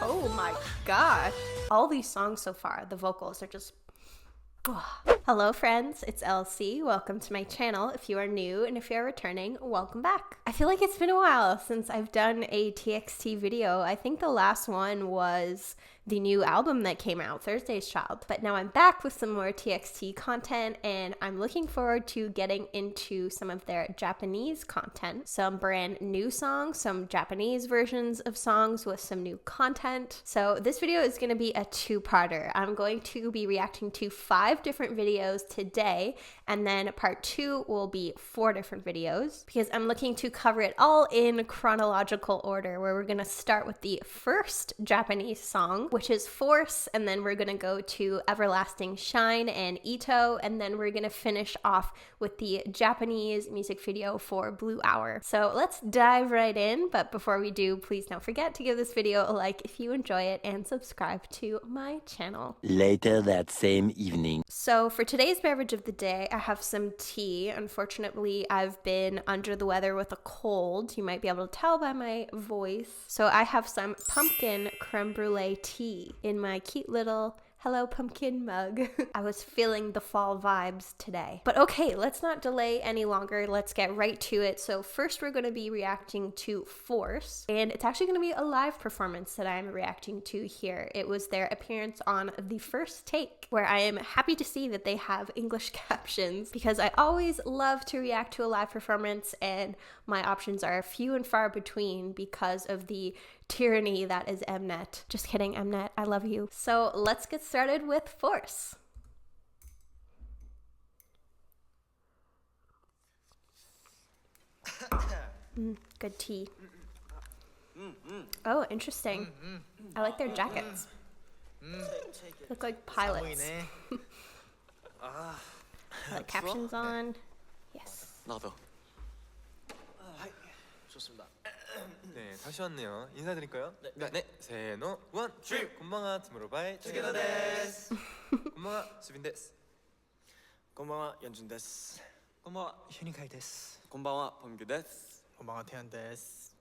Oh my gosh. All these songs so far, the vocals are just... Hello friends, it's Elsie. Welcome to my channel. If you are new and if you are returning, welcome back. I feel like it's been a while since I've done a TXT video. I think the last one was the new album that came out, Thursday's Child. But now I'm back with some more TXT content and I'm looking forward to getting into some of their Japanese content. Some brand new songs, some Japanese versions of songs with some new content. So this video is going to be a two-parter. I'm going to be reacting to 5 different videos today, and then part 2 will be 4 different videos because I'm looking to cover it all in chronological order, where we're going to start with the first Japanese song, which is Force, and then we're going to go to Everlasting Shine and Ito, and then we're going to finish off with the Japanese music video for Blue Hour. So let's dive right in, but before we do, please don't forget to give this video a like if you enjoy it and subscribe to my channel. Later that same evening. So for today's beverage of the day, I have some tea. Unfortunately, I've been under the weather with a cold. You might be able to tell by my voice. So I have some pumpkin creme brulee tea in my cute little Hello Pumpkin mug. I was feeling the fall vibes today. But okay, let's not delay any longer. Let's get right to it. So first we're going to be reacting to Force, and it's actually going to be a live performance that I'm reacting to here. It was their appearance on The First Take, where I am happy to see that they have English captions because I always love to react to a live performance and my options are few and far between because of the tyranny that is Mnet. Just kidding, Mnet, I love you. So let's get started with Force. Good tea. Oh, interesting. I like their jackets. Look like pilots. Like captions on. Yes. 나도. 좋습니다. 네, 다시 왔네요. 인사드릴까요? 네. 세노 원, 주. 곤방아 투모로우바이투게더 데스. 곤방아 수빈 데스. 곤방아 연준 데스. 곤방아 휴니카이 데스. 곤방아 범규 데스. 곤방아 태연 데스.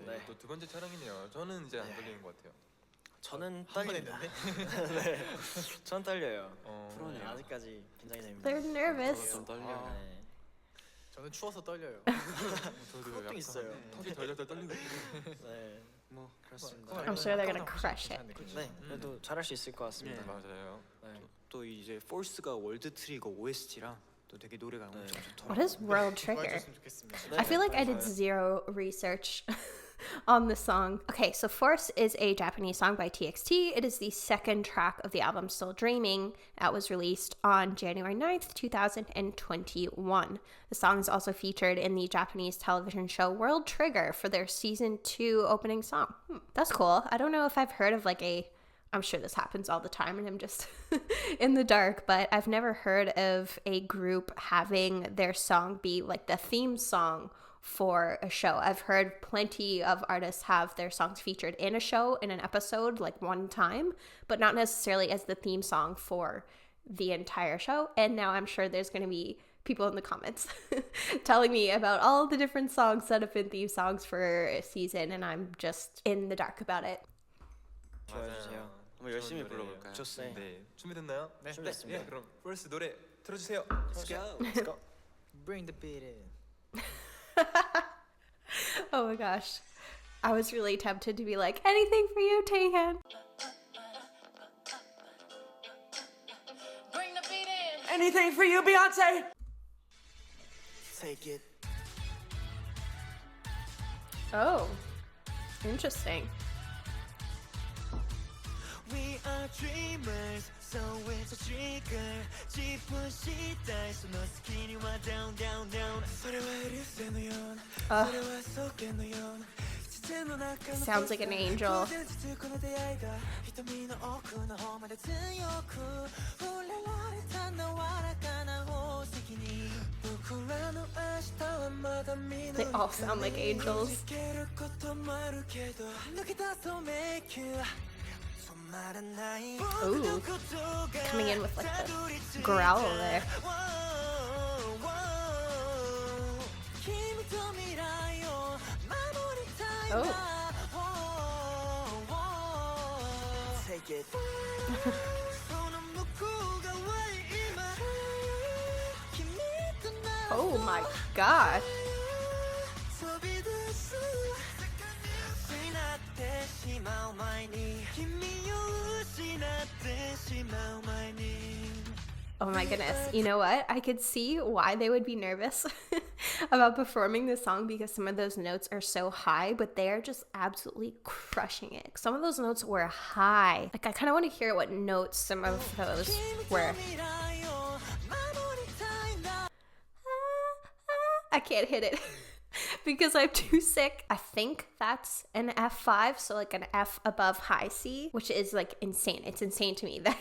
네, 또 두 번째 촬영이네요. 저는 이제 안 떨리는 것 같아요. 저는 한번 떨립니다. 했는데? 네, 전 떨려요. 프로네요. 아직까지 긴장이 됩니다. They're nervous. 좀 떨려요. 네. 저는 추워서 떨려요. 저도 그것도 약간 있어요. 턱이 덜덜덜 떨리고. 네, 뭐 그렇습니다. I'm sure they're gonna crush it. 네, 그래도 잘할 수 있을 것 같습니다. 맞아요. 네. 또 이제 폴스가 월드 트리거 OST랑 또 되게 노래가 엄청 좋더라고요. What is World Trigger? 좋아해줬으면 좋겠습니다. I feel like I did zero research on the song. Okay, so Force is a Japanese song by TXT. It is the second track of the album Still Dreaming that was released on January 9th, 2021. The song is also featured in the Japanese television show World Trigger for their season 2 opening song. That's cool. I don't know if I've heard of like I'm sure this happens all the time and I'm just in the dark, but I've never heard of a group having their song be like the theme song for a show. I've heard plenty of artists have their songs featured in a show, in an episode, like one time, but not necessarily as the theme song for the entire show. And now I'm sure there's going to be people in the comments telling me about all the different songs that have been theme songs for a season, and I'm just in the dark about it. 좋아해주세요. 한번 열심히 불러볼까요? 좋습니다. 네, 준비됐나요? 네. 준비됐습니다. 그럼 Force 노래 틀어주세요. Let's go. Let's go. Bring the beat in. Oh my gosh. I was really tempted to be like, anything for you, Taehan. Bring the beat in. Anything for you, Beyonce. Take it. Oh, interesting. We are dreamers, so it's a trigger. 짚은 시달, so no skinny wa down, down, down. Sounds like an angel. They all sound like angels. Ooh, coming in with like the growl there. Oh. Take it 손은 묶고 가 왜 이마君となら Oh my gosh. 飛び出す失ってしまう前に君を失ってしまう前に Oh my goodness. You know what? I could see why they would be nervous about performing this song because some of those notes are so high, but they're just absolutely crushing it. Some of those notes were high. Like, I kind of want to hear what notes some of those were. I can't hit it because I'm too sick. I think that's an F5, so like an F above high C, which is like insane. It's insane to me that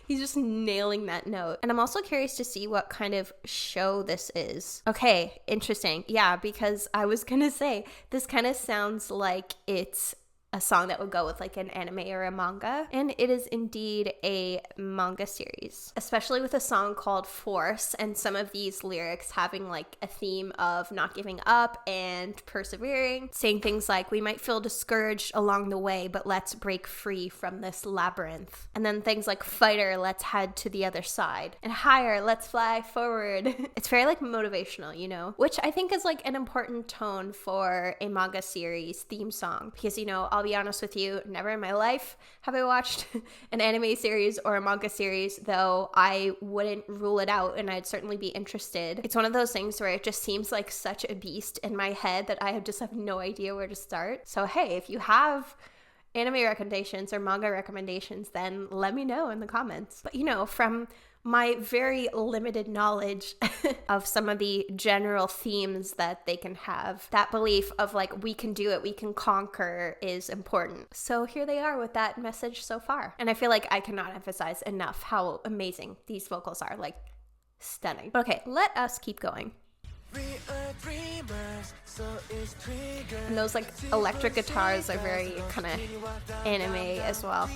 he's just nailing that note. And I'm also curious to see what kind of show this is. Okay, interesting. Yeah, because I was gonna say, this kind of sounds like it's a song that would go with like an anime or a manga, and it is indeed a manga series, especially with a song called Force and some of these lyrics having like a theme of not giving up and persevering, saying things like we might feel discouraged along the way, but let's break free from this labyrinth. And then things like fighter, let's head to the other side, and higher, let's fly forward. It's very like motivational, you know, which I think is like an important tone for a manga series theme song, because, you know, I'll be honest with you, never in my life have I watched an anime series or a manga series, though I wouldn't rule it out and I'd certainly be interested. It's one of those things where it just seems like such a beast in my head that I just have no idea where to start. So hey, if you have anime recommendations or manga recommendations, then let me know in the comments. But you know, from my very limited knowledge of some of the general themes that they can have, that belief of like, we can do it, we can conquer is important. So here they are with that message so far. And I feel like I cannot emphasize enough how amazing these vocals are, like stunning. But okay, let us keep going. And those like electric guitars are very kind of anime as well.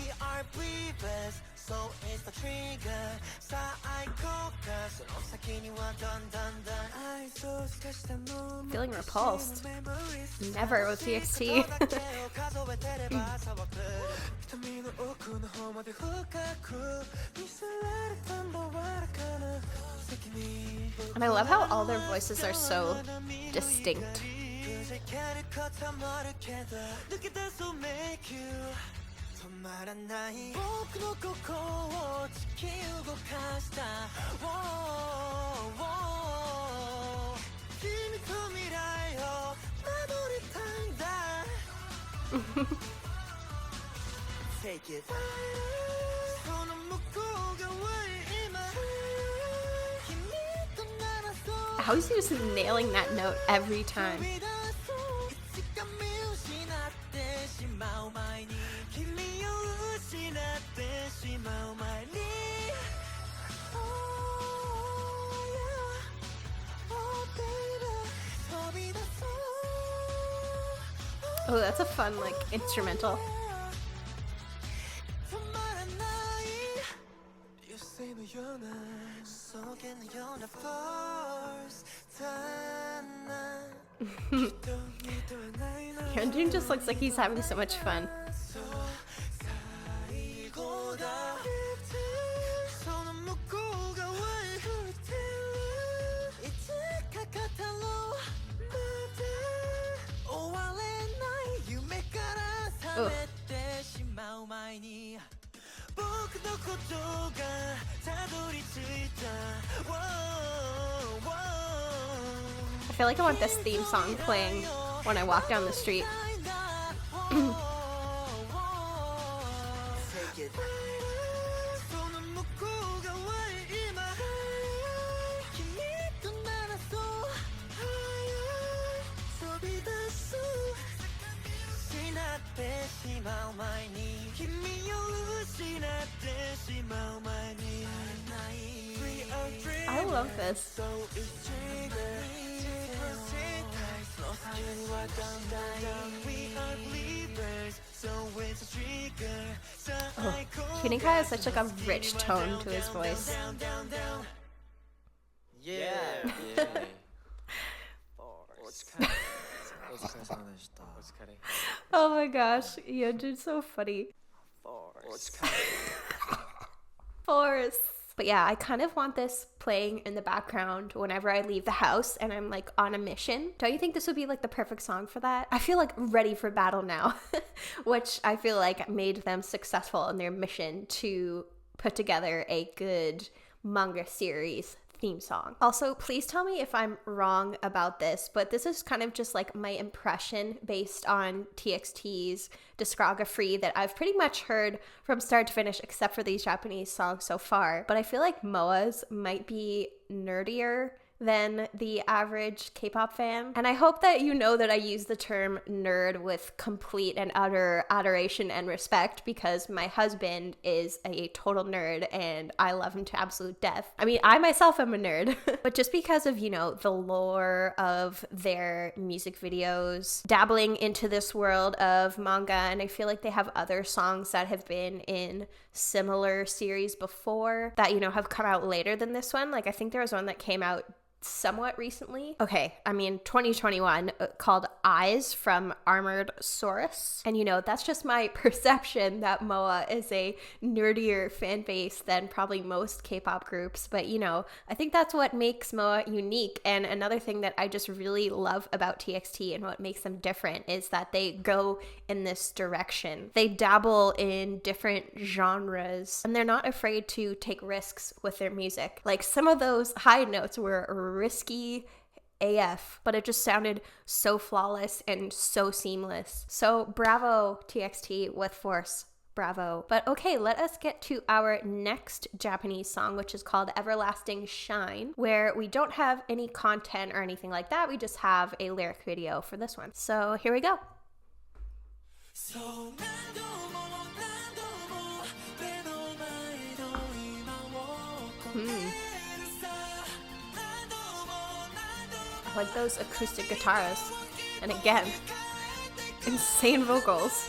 Feeling repulsed. Never with TXT. And I love how all their voices are so distinct. Take it. How is he just nailing that note every time? Oh, that's a fun, like, instrumental. Hyunjin just looks like he's having so much fun. Ugh. I feel like I want this theme song playing when I walk down the street. I love this. Oh, Kunika has such like a rich tone to his voice. Yeah. Oh my gosh, Yeonjun's so funny. Force. But yeah, I kind of want this playing in the background whenever I leave the house and I'm like on a mission. Don't you think this would be like the perfect song for that? I feel like ready for battle now, which I feel like made them successful in their mission to put together a good manga series theme song. Also, please tell me if I'm wrong about this, but this is kind of just like my impression based on TXT's discography that I've pretty much heard from start to finish except for these Japanese songs so far. But I feel like MOA's might be nerdier than the average K-pop fan. And I hope that you know that I use the term nerd with complete and utter adoration and respect because my husband is a total nerd and I love him to absolute death. I mean, I myself am a nerd, but just because of, you know, the lore of their music videos, dabbling into this world of manga, and I feel like they have other songs that have been in similar series before that, you know, have come out later than this one. Like, I think there was one that came out somewhat recently. Okay, I mean 2021 called Eyes from Armored Saurus. And you know, that's just my perception that MOA is a nerdier fan base than probably most K-pop groups. But you know, I think that's what makes MOA unique. And another thing that I just really love about TXT and what makes them different is that they go in this direction. They dabble in different genres and they're not afraid to take risks with their music. Like some of those high notes were risky AF, but it just sounded so flawless and so seamless. So bravo TXT with Force, bravo. But okay, let us get to our next Japanese song, which is called Everlasting Shine, where we don't have any content or anything like that. We just have a lyric video for this one. So here we go. I like those acoustic guitars. And again, insane vocals.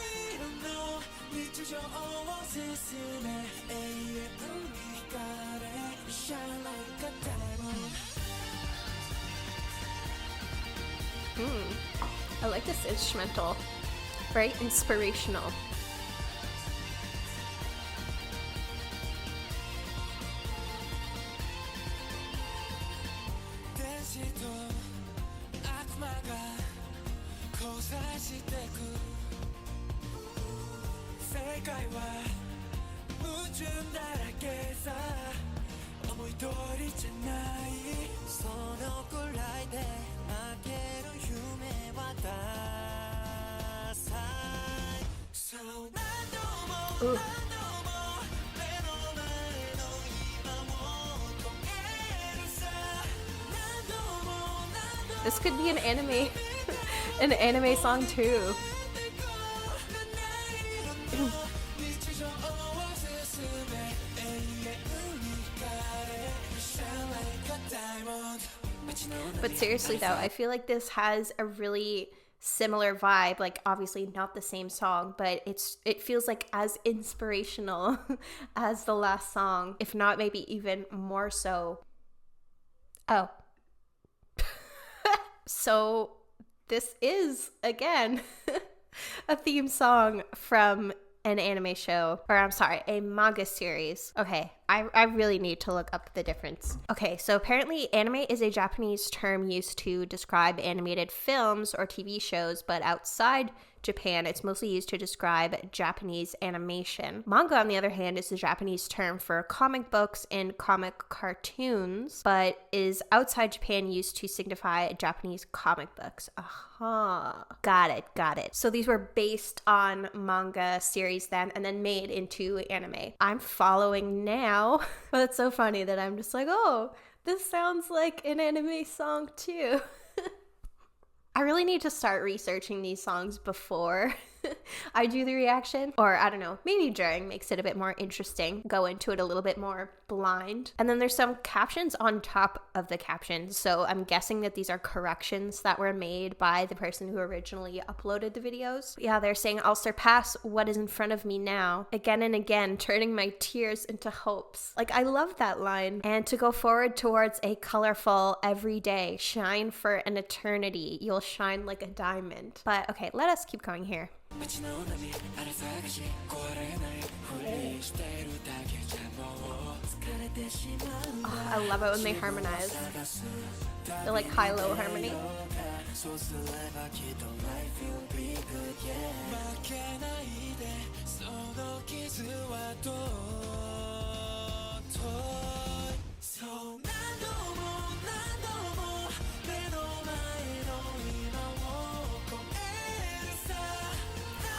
I like this instrumental. Very inspirational. Ooh. This could be an anime song too. But seriously though, I feel like this has a really similar vibe, like obviously not the same song, but it feels like as inspirational as the last song, if not maybe even more so. Oh. So this is again a theme song from an anime show, or I'm sorry, a manga series. Okay, I really need to look up the difference. Okay, so apparently anime is a Japanese term used to describe animated films or TV shows, but outside Japan, it's mostly used to describe Japanese animation. Manga, on the other hand, is the Japanese term for comic books and comic cartoons, but is outside Japan used to signify Japanese comic books. Aha. Got it. So these were based on manga series then, and then made into anime. I'm following now, but it's so funny that I'm just like, oh, this sounds like an anime song too. I really need to start researching these songs before I do the reaction, or I don't know, maybe during, makes it a bit more interesting, go into it a little bit more blind. And then there's some captions on top of the captions, so I'm guessing that these are corrections that were made by the person who originally uploaded the videos. Yeah, they're saying, I'll surpass what is in front of me now, again and again, turning my tears into hopes. Like, I love that line. And to go forward towards a colorful everyday, shine for an eternity, you'll shine like a diamond. But okay, let us keep going here. Oh, I love it when they harmonize. They're like high-low harmony.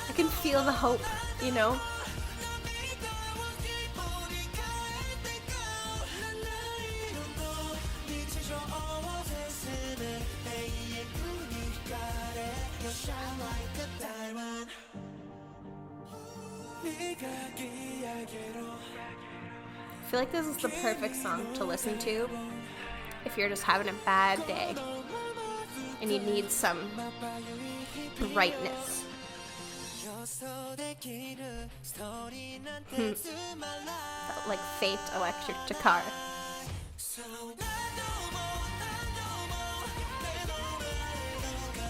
I can feel the hope, you know? I feel like this is the perfect song to listen to if you're just having a bad day and you need some brightness. That like faint electric guitar.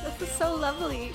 This is so lovely.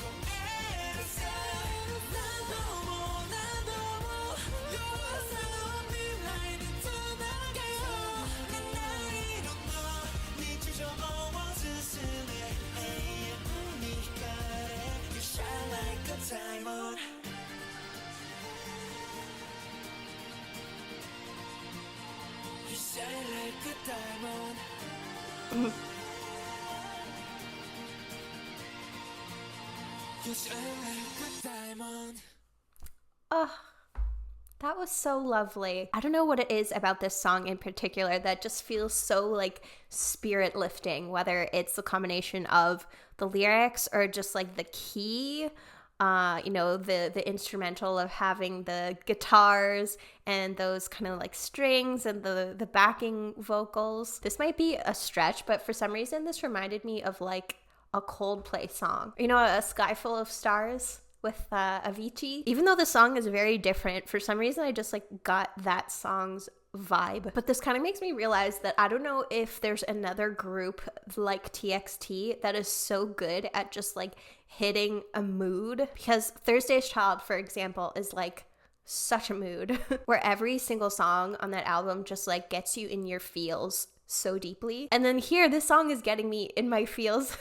Oh, that was so lovely. I don't know what it is about this song in particular that just feels so like spirit lifting, whether it's the combination of the lyrics or just like the key, you know, the instrumental of having the guitars and those kind of like strings and the backing vocals. This might be a stretch, but for some reason this reminded me of like a Coldplay song. You know, A Sky Full of Stars with Avicii. Even though the song is very different, for some reason I just like got that song's vibe. But this kind of makes me realize that I don't know if there's another group like TXT that is so good at just like hitting a mood, because Thursday's Child, for example, is like such a mood where every single song on that album just like gets you in your feels so deeply. And then here, this song is getting me in my feels,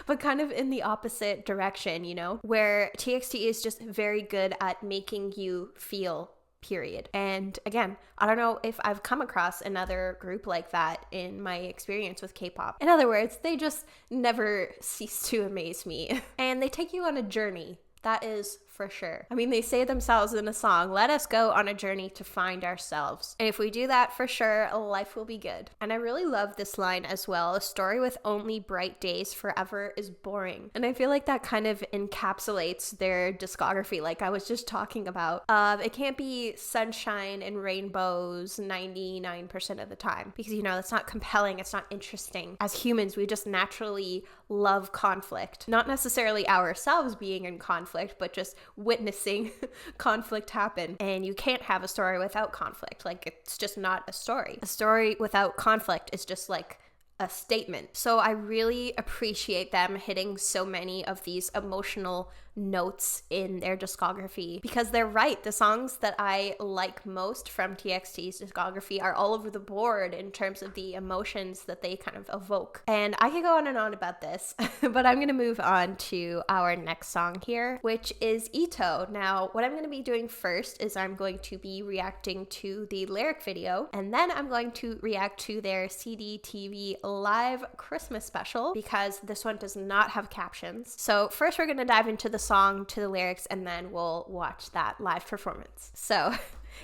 but kind of in the opposite direction, you know, where TXT is just very good at making you feel, period. And again, I don't know if I've come across another group like that in my experience with K-pop. In other words, they just never cease to amaze me. And they take you on a journey. That is for sure. I mean, they say themselves in a song, let us go on a journey to find ourselves. And if we do that, for sure, life will be good. And I really love this line as well. A story with only bright days forever is boring. And I feel like that kind of encapsulates their discography, like I was just talking about. It can't be sunshine and rainbows 99% of the time, because, you know, that's not compelling. It's not interesting. As humans, we just naturally love conflict. Not necessarily ourselves being in conflict, but just witnessing conflict happen. And you can't have a story without conflict. Like, it's just not a story. A story without conflict is just like a statement. So I really appreciate them hitting so many of these emotional notes in their discography, because they're right. The songs that I like most from TXT's discography are all over the board in terms of the emotions that they kind of evoke. And I could go on and on about this, but I'm going to move on to our next song here, which is Ito. Now, what I'm going to be doing first is I'm going to be reacting to the lyric video, and then I'm going to react to their CDTV live Christmas special, because this one does not have captions. So first we're going to dive into the song, to the lyrics, and then we'll watch that live performance. So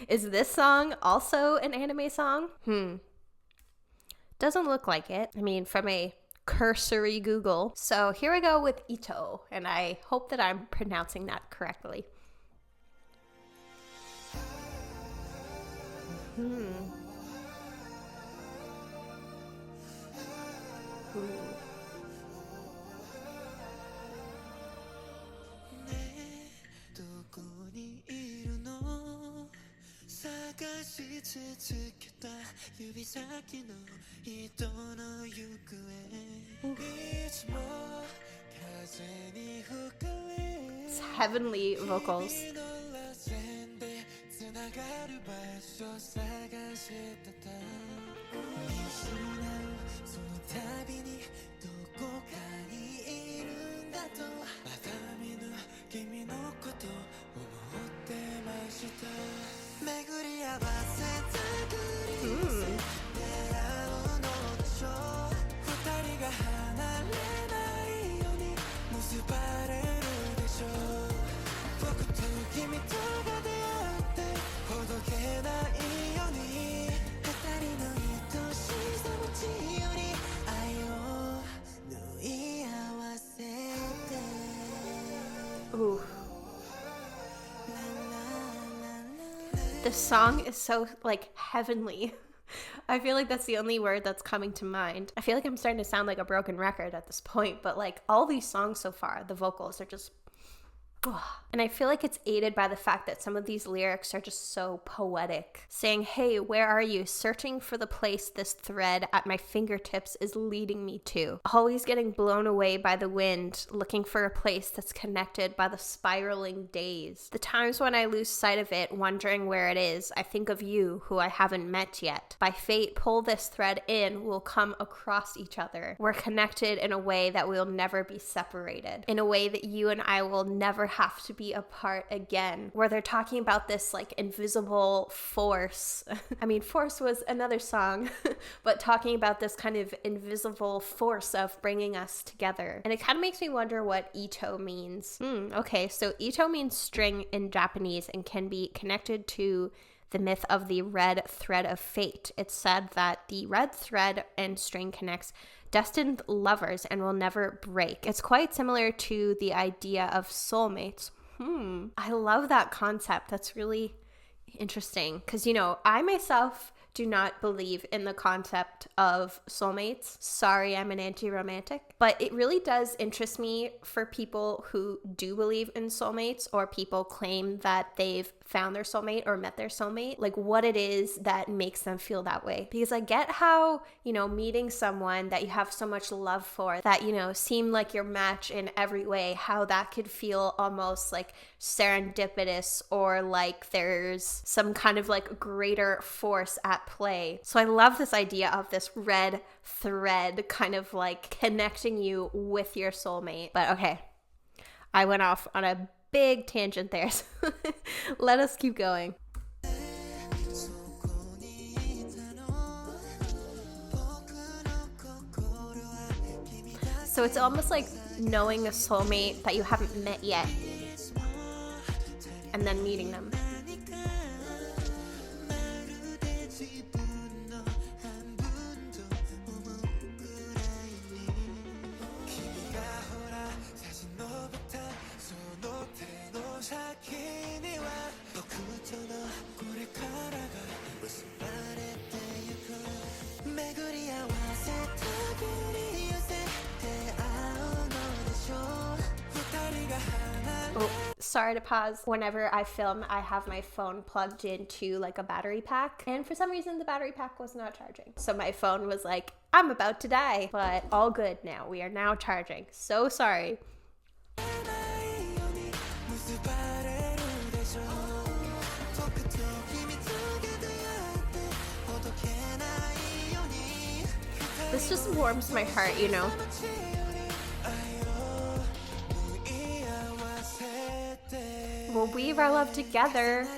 is this song also an anime song? Doesn't look like it. I mean, from a cursory Google. So here we go with Ito, and I hope that I'm pronouncing that correctly. It's heavenly vocals. 君とが出会ってほどけないように二人の愛しさの血より愛を縫い合わせて Ooh. This song is so like heavenly. I feel like that's the only word that's coming to mind. I feel like I'm starting to sound like a broken record at this point, but like all these songs so far, the vocals are just... And I feel like it's aided by the fact that some of these lyrics are just so poetic. Saying, hey, where are you? Searching for the place this thread at my fingertips is leading me to. Always getting blown away by the wind, looking for a place that's connected by the spiraling days. The times when I lose sight of it, wondering where it is, I think of you, who I haven't met yet. By fate, pull this thread in, we'll come across each other. We're connected in a way that we'll never be separated. In a way that you and I will never have to be apart again, where they're talking about this like invisible force. I mean, Force was another song, but talking about this kind of invisible force of bringing us together. And it kind of makes me wonder what ito means. Okay, so ito means string in Japanese and can be connected to the myth of the red thread of fate. It's said that the red thread and string connects destined lovers and will never break. It's quite similar to the idea of soulmates. I love that concept. That's really interesting because, you know, I myself do not believe in the concept of soulmates. Sorry, I'm an anti-romantic. But it really does interest me for people who do believe in soulmates or people claim that they've found their soulmate or met their soulmate, like what it is that makes them feel that way. Because I get how, you know, meeting someone that you have so much love for, that, you know, seem like your match in every way, how that could feel almost like serendipitous or like there's some kind of like greater force at play. So I love this idea of this red thread kind of like connecting you with your soulmate. But okay, I went off on a big tangent there. So let us keep going. So it's almost like knowing a soulmate that you haven't met yet and then meeting them. Oh, sorry to pause. Whenever I film, I have my phone plugged into like a battery pack, and for some reason the battery pack was not charging. So my phone was like, I'm about to die, but all good now. We are now charging. So sorry. This just warms my heart, you know? We'll weave our love together.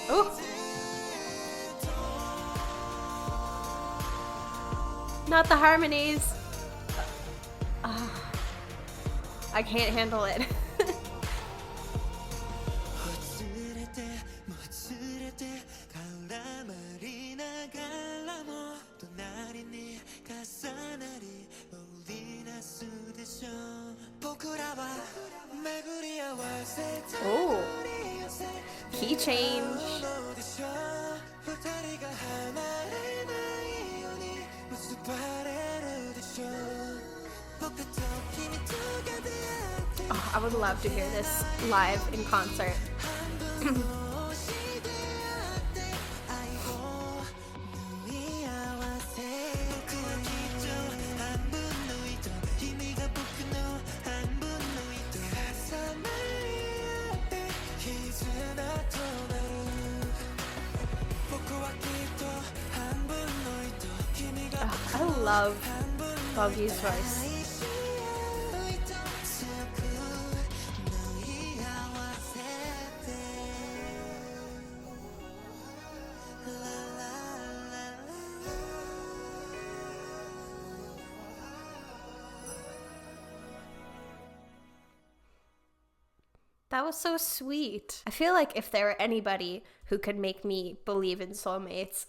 Ooh. Not the harmonies. I can't handle it. Oh, key change. Oh, I would love to hear this live in concert. I love Bogey's voice. That was so sweet. I feel like if there were anybody who could make me believe in soulmates,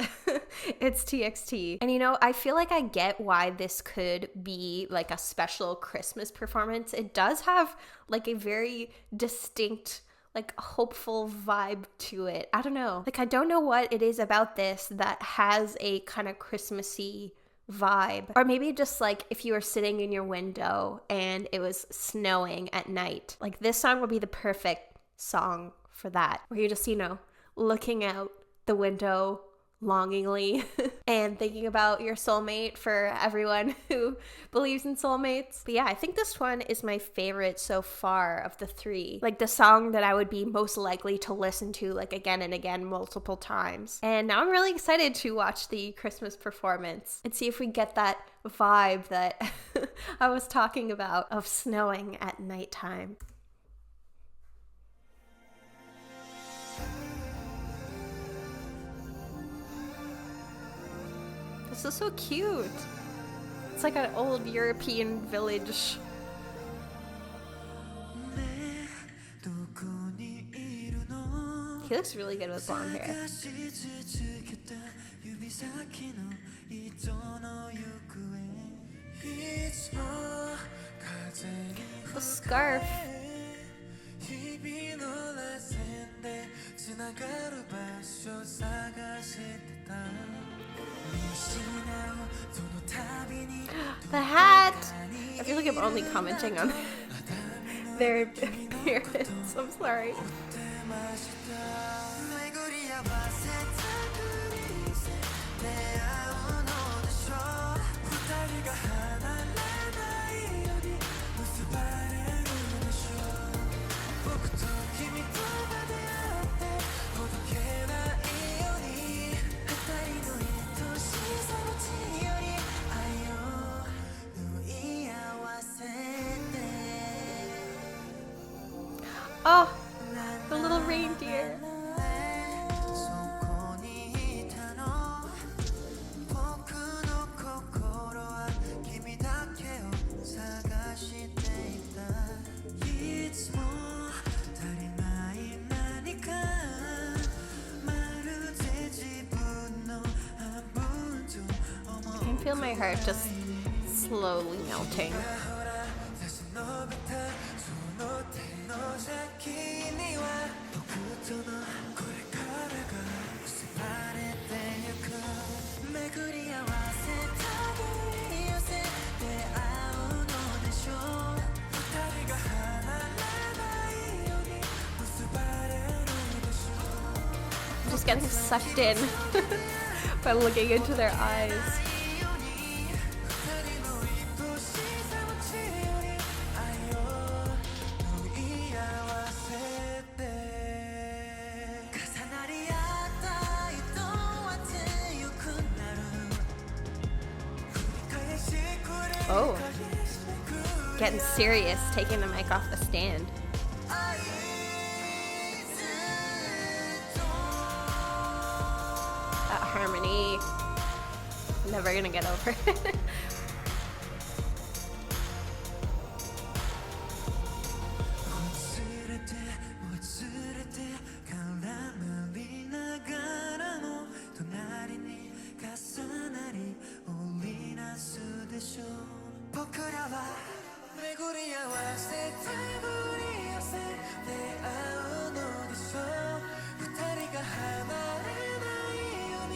it's TXT. And you know, I feel like I get why this could be like a special Christmas performance. It does have like a very distinct, like hopeful vibe to it. I don't know. Like, I don't know what it is about this that has a kind of Christmassy vibe. Or maybe just like if you were sitting in your window and it was snowing at night, like this song would be the perfect song for that, where you're just, you know, looking out the window longingly and thinking about your soulmate, for everyone who believes in soulmates. But yeah, I think this one is my favorite so far of the three. Like the song that I would be most likely to listen to like again and again multiple times. And now I'm really excited to watch the Christmas performance and see if we get that vibe that I was talking about of snowing at nighttime. This is so cute. It's like an old European village. He looks really good with blonde hair. The scarf. The hat! I feel like I'm only commenting on their appearance. I'm sorry. Oh, the little reindeer. I can feel my heart just slowly melting. I'm just getting sucked in by looking into their eyes. Oh, getting serious, taking the mic off the stand. That harmony, never gonna get over it.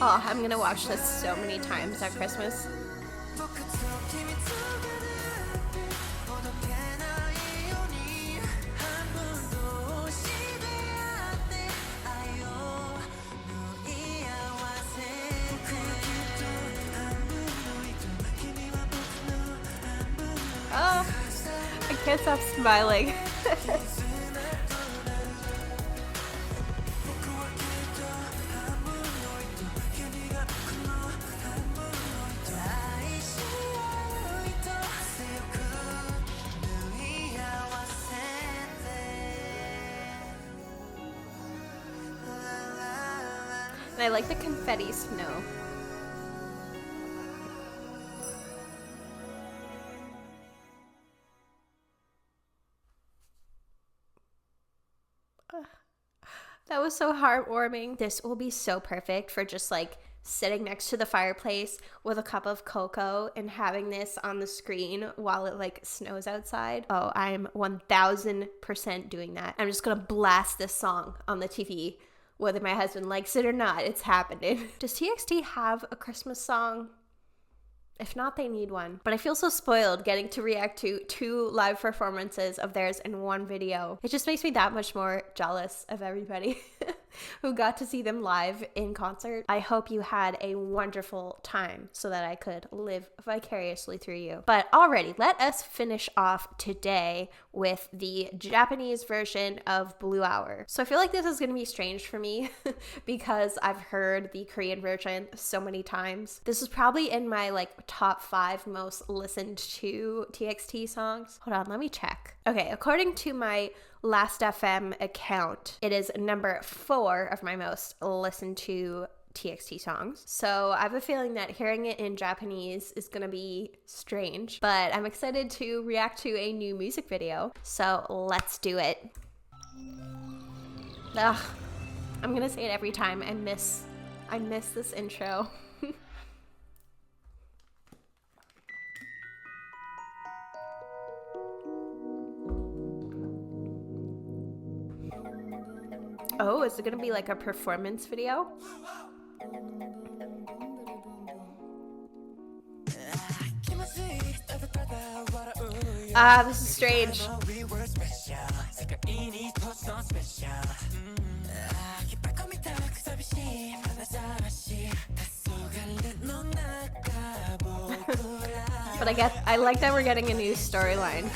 Oh, I'm gonna watch this so many times at Christmas. Oh, I can't stop smiling. And I like the confetti snow. That was so heartwarming. This will be so perfect for just like sitting next to the fireplace with a cup of cocoa and having this on the screen while it like snows outside. Oh, I'm 1000% doing that. I'm just gonna blast this song on the TV. Whether my husband likes it or not, it's happening. Does TXT have a Christmas song? If not, they need one. But I feel so spoiled getting to react to 2 live performances of theirs in one video. It just makes me that much more jealous of everybody who got to see them live in concert. I hope you had a wonderful time so that I could live vicariously through you. But already, let us finish off today with the Japanese version of Blue Hour. So I feel like this is gonna be strange for me because I've heard the Korean version so many times. This is probably in my like top 5 most listened to TXT songs. Hold on, let me check. Okay, according to my Last.fm account, it is number 4 of my most listened to TXT songs. So I have a feeling that hearing it in Japanese is gonna be strange, but I'm excited to react to a new music video. So let's do it. Ugh, I'm gonna say it every time. I miss this intro. Oh, is it gonna be like a performance video? Ah, this is strange. But I like that we're getting a new storyline.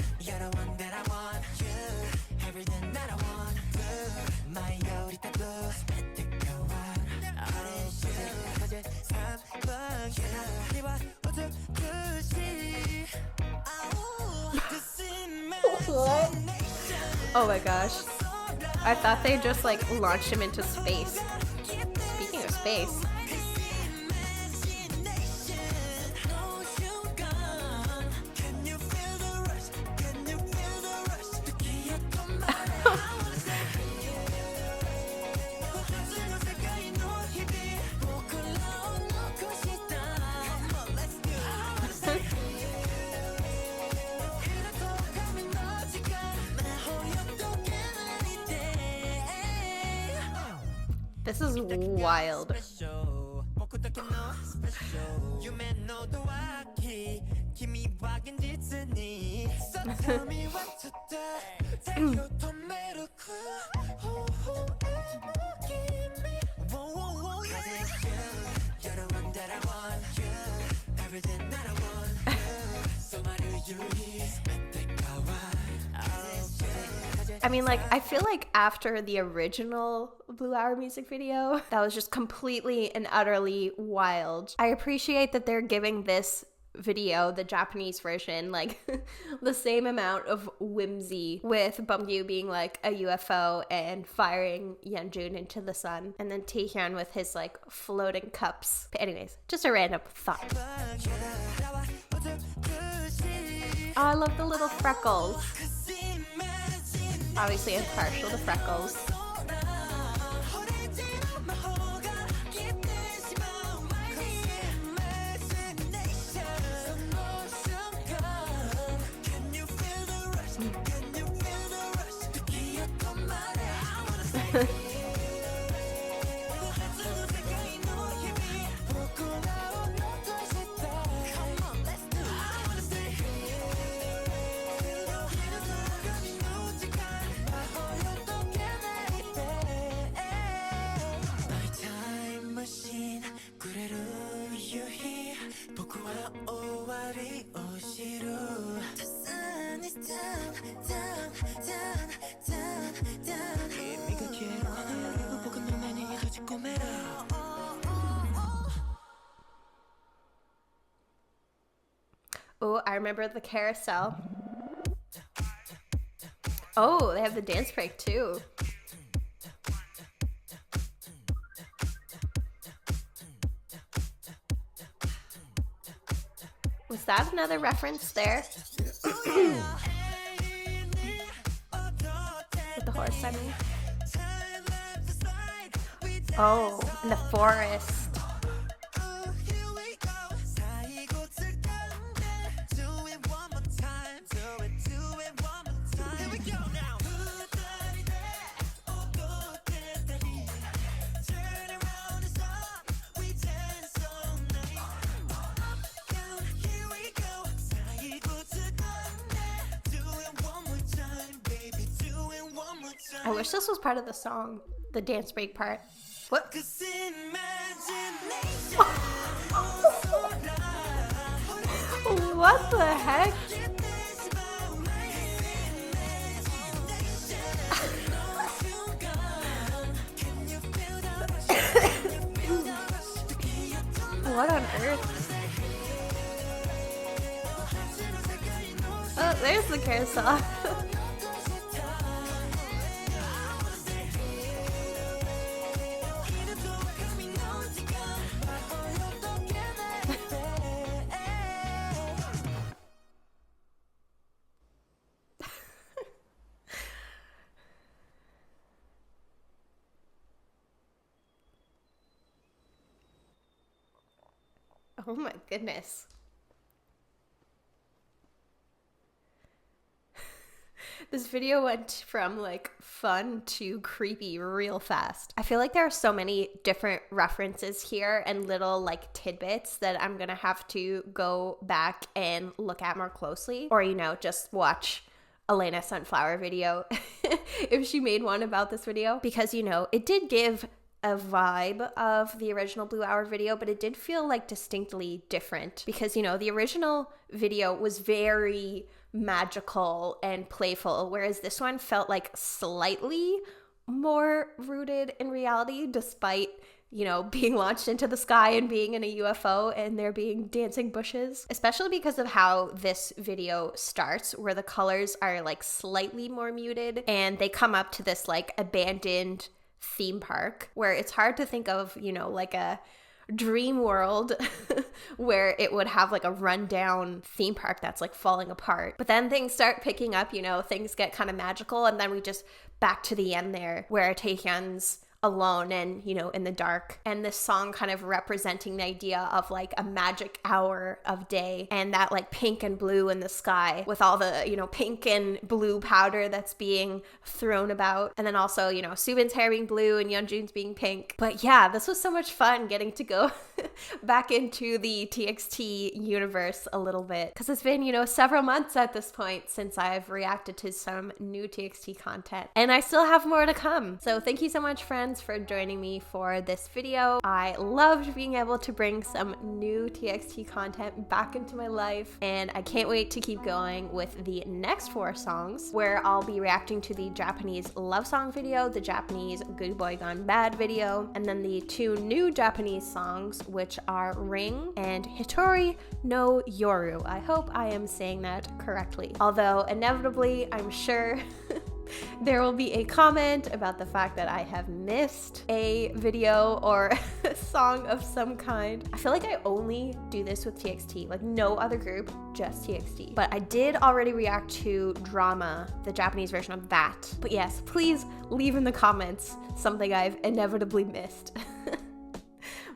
What? Oh my gosh. I thought they just like launched him into space. Speaking of space. This is wild. I mean, like, I feel like after the original Blue Hour music video, that was just completely and utterly wild. I appreciate that they're giving this video, the Japanese version, like the same amount of whimsy, with Bumgyu being like a UFO and firing Yeonjun into the sun, and then Taehyun with his like floating cups. But anyways, just a random thought. Oh, I love the little freckles. Obviously, I'm partial to freckles. Oh, I remember the carousel. Oh, they have the dance break too. Was that another reference there? With the horse, I mean. Oh, in the forest. Here we go. 사이고 들었네. Do it one more time. Do it one more time. Here we go now. 구다리 돼. 오고 대다리. Turn around and stop. We dance all night. Down, here we go. 사이고 들었네. Do it one more time, baby. Do it one more time. I wish this was part of the song, the dance break part. What? 'Cause imagination also lies. What the heck? What on earth? Oh, there's the carousel. Oh my goodness. This video went from like fun to creepy real fast. I feel like there are so many different references here and little like tidbits that I'm gonna have to go back and look at more closely, or you know, just watch Elena Sunflower video if she made one about this video, because you know, it did give a vibe of the original Blue Hour video, but it did feel like distinctly different because, you know, the original video was very magical and playful, whereas this one felt like slightly more rooted in reality, despite, you know, being launched into the sky and being in a UFO and there being dancing bushes, especially because of how this video starts, where the colors are like slightly more muted and they come up to this like abandoned theme park where it's hard to think of, you know, like a dream world where it would have like a rundown theme park that's like falling apart. But then things start picking up, you know, things get kind of magical, and then we just back to the end there where Taehyun's alone and, you know, in the dark, and this song kind of representing the idea of like a magic hour of day and that like pink and blue in the sky with all the, you know, pink and blue powder that's being thrown about, and then also, you know, Subin's hair being blue and Yeonjun's being pink. But yeah, this was so much fun getting to go back into the TXT universe a little bit, because it's been, you know, several months at this point since I've reacted to some new TXT content, and I still have more to come. So thank you so much, friends, for joining me for this video. I loved being able to bring some new TXT content back into my life, and I can't wait to keep going with the next 4 songs, where I'll be reacting to the Japanese love song video, the Japanese Good Boy Gone Bad video, and then the 2 new Japanese songs, which are Ring and Hitori no Yoru. I hope I am saying that correctly, although inevitably I'm sure there will be a comment about the fact that I have missed a video or a song of some kind. I feel like I only do this with TXT, like no other group, just TXT. But I did already react to Drama, the Japanese version of that. But yes, please leave in the comments something I've inevitably missed.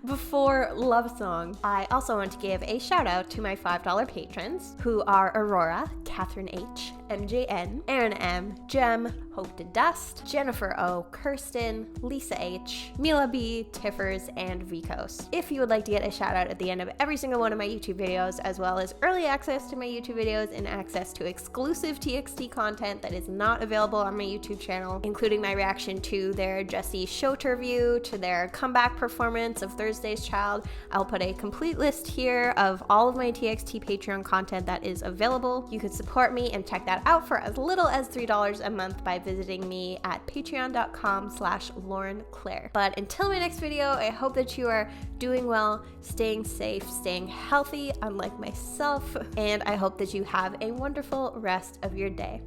Before Love Song, I also want to give a shout out to my $5 patrons, who are Aurora, Catherine H, MJN, Aaron M, Jem, Hope to Dust, Jennifer O, Kirsten, Lisa H, Mila B, Tiffers, and Vicos. If you would like to get a shout out at the end of every single one of my YouTube videos, as well as early access to my YouTube videos and access to exclusive TXT content that is not available on my YouTube channel, including my reaction to their Jessie Shote review, to their comeback performance of Thursday's Child, I'll put a complete list here of all of my TXT Patreon content that is available. You can support me and check that out for as little as $3 a month by visiting me at patreon.com/laurenclair. But until my next video, I hope that you are doing well, staying safe, staying healthy, unlike myself, and I hope that you have a wonderful rest of your day.